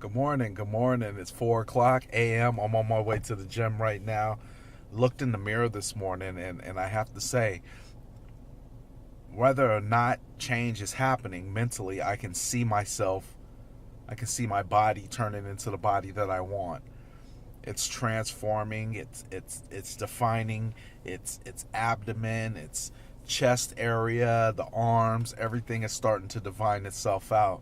Good morning. Good morning. It's 4 o'clock a.m. I'm on my way to the gym right now. Looked in the mirror this morning, and I have to say, whether or not change is happening mentally, I can see myself, I can see my body turning into the body that I want. It's transforming, it's defining, it's abdomen, it's chest area, the arms, everything is starting to define itself out.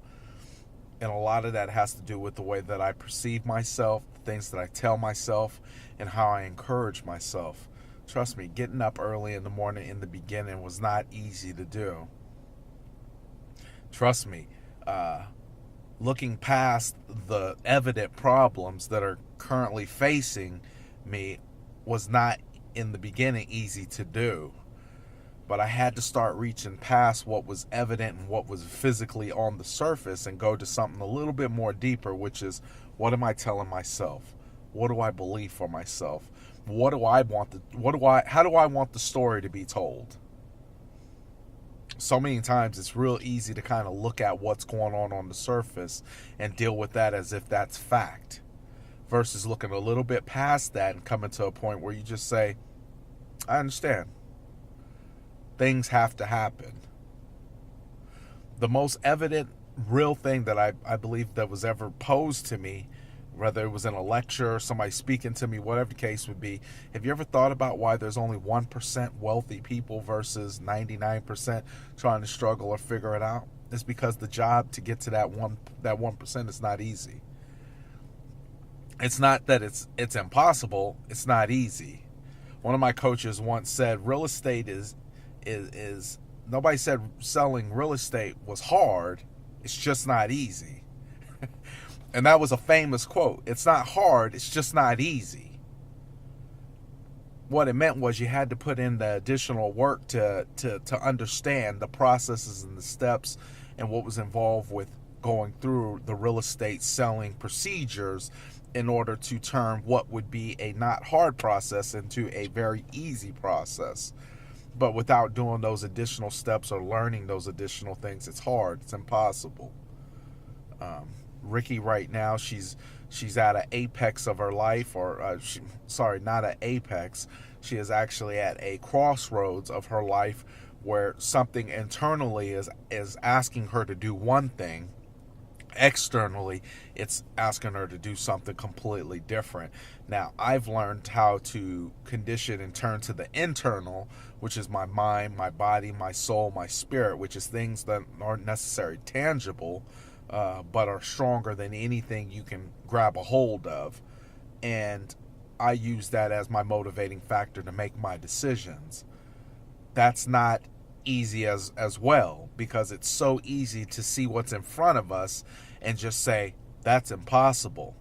And a lot of that has to do with the way that I perceive myself, the things that I tell myself, and how I encourage myself. Trust me, getting up early in the morning in the beginning was not easy to do. Trust me, looking past the evident problems that are currently facing me was not in the beginning easy to do. But I had to start reaching past what was evident and what was physically on the surface and go to something a little bit more deeper, which is, what am I telling myself? What do I believe for myself? How do I want the story to be told? So many times it's real easy to kind of look at what's going on the surface and deal with that as if that's fact, versus looking a little bit past that and coming to a point where you just say, I understand. Things have to happen. The most evident real thing that I believe that was ever posed to me, whether it was in a lecture or somebody speaking to me, whatever the case would be, have you ever thought about why there's only 1% wealthy people versus 99% trying to struggle or figure it out? It's because the job to get to that 1% is not easy. It's not that it's impossible, it's not easy. One of my coaches once said real estate is nobody said selling real estate was hard, it's just not easy. And that was a famous quote. It's not hard, it's just not easy. What it meant was you had to put in the additional work to understand the processes and the steps and what was involved with going through the real estate selling procedures in order to turn what would be a not hard process into a very easy process. But without doing those additional steps or learning those additional things, it's hard. It's impossible. Ricky right now, she's at an apex of her life, or not an apex. She is actually at a crossroads of her life where something internally is asking her to do one thing. Externally, it's asking her to do something completely different. Now, I've learned how to condition and turn to the internal, which is my mind, my body, my soul, my spirit, which is things that aren't necessarily tangible, but are stronger than anything you can grab a hold of. And I use that as my motivating factor to make my decisions. That's not easy as well, because it's so easy to see what's in front of us and just say, that's impossible.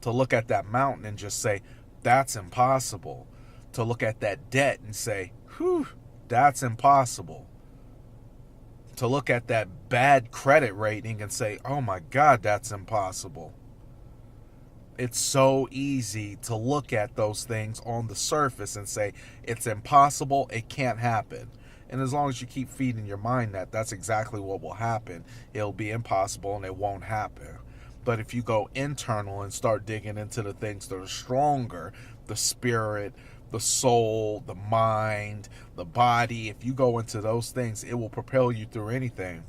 To look at that mountain and just say, that's impossible. To look at that debt and say, whew, that's impossible. To look at that bad credit rating and say, oh my God, that's impossible. It's so easy to look at those things on the surface and say, it's impossible, it can't happen. And as long as you keep feeding your mind that, that's exactly what will happen. It'll be impossible and it won't happen. But if you go internal and start digging into the things that are stronger, the spirit, the soul, the mind, the body, if you go into those things, it will propel you through anything.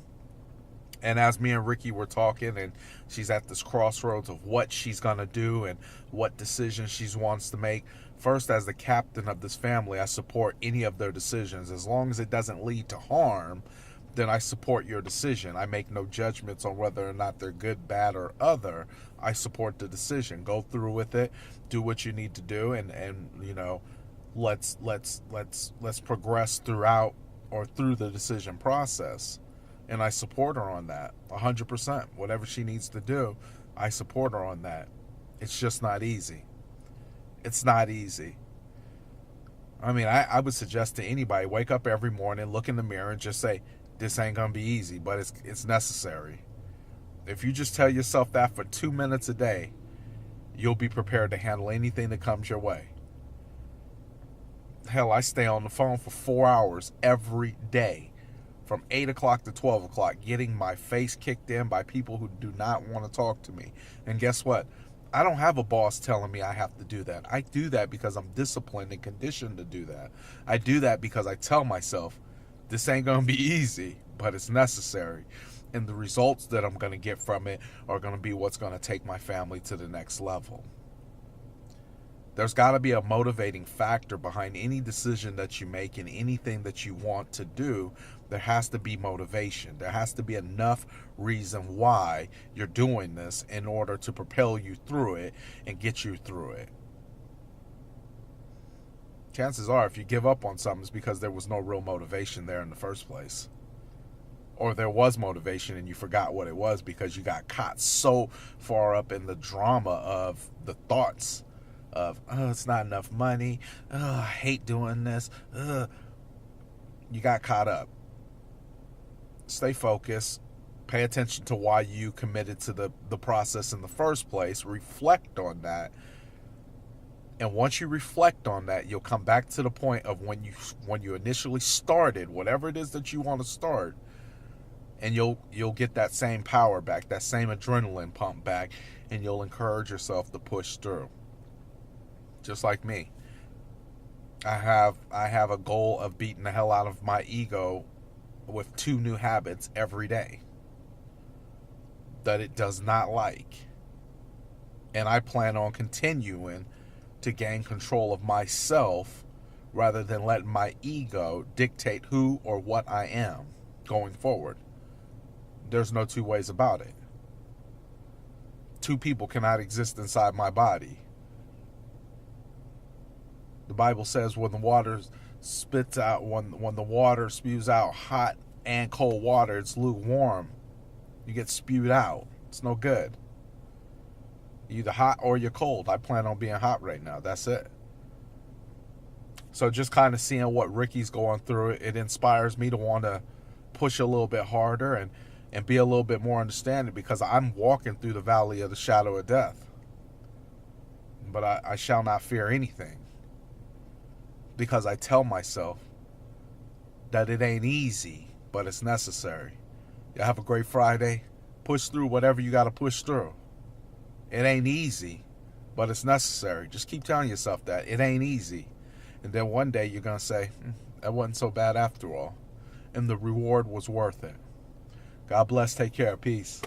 And as me and Ricky were talking, and she's at this crossroads of what she's going to do and what decisions she wants to make. First, as the captain of this family, I support any of their decisions. As long as it doesn't lead to harm, then I support your decision. I make no judgments on whether or not they're good, bad, or other. I support the decision. Go through with it. Do what you need to do, and you know, let's progress throughout or through the decision process. And I support her on that 100%. Whatever she needs to do, I support her on that. It's just not easy. It's not easy. I mean, I would suggest to anybody, wake up every morning, look in the mirror, and just say, this ain't going to be easy, but it's necessary. If you just tell yourself that for 2 minutes a day, you'll be prepared to handle anything that comes your way. Hell, I stay on the phone for 4 hours every day from 8 o'clock to 12 o'clock, getting my face kicked in by people who do not want to talk to me. And guess what? I don't have a boss telling me I have to do that. I do that because I'm disciplined and conditioned to do that. I do that because I tell myself, this ain't going to be easy, but it's necessary. And the results that I'm going to get from it are going to be what's going to take my family to the next level. There's got to be a motivating factor behind any decision that you make and anything that you want to do. There has to be motivation. There has to be enough reason why you're doing this in order to propel you through it and get you through it. Chances are, if you give up on something, it's because there was no real motivation there in the first place. Or there was motivation and you forgot what it was because you got caught so far up in the drama of the thoughts of, oh, it's not enough money, oh, I hate doing this, you got caught up. Stay focused, pay attention to why you committed to the process in the first place, reflect on that, and once you reflect on that, you'll come back to the point of when you initially started, whatever it is that you want to start, and you'll get that same power back, that same adrenaline pump back, and you'll encourage yourself to push through. Just like me, I have a goal of beating the hell out of my ego with 2 new habits every day that it does not like, and I plan on continuing to gain control of myself rather than letting my ego dictate who or what I am going forward. There's no 2 ways about it. 2 people cannot exist inside my body. The Bible says when the water spits out, when the water spews out hot and cold water, it's lukewarm. You get spewed out. It's no good. You're either hot or you're cold. I plan on being hot right now. That's it. So just kind of seeing what Ricky's going through, it inspires me to want to push a little bit harder and be a little bit more understanding, because I'm walking through the valley of the shadow of death. But I shall not fear anything, because I tell myself that it ain't easy, but it's necessary. You have a great Friday. Push through whatever you got to push through. It ain't easy, but it's necessary. Just keep telling yourself that. It ain't easy. And then one day you're going to say, that wasn't so bad after all. And the reward was worth it. God bless. Take care. Peace.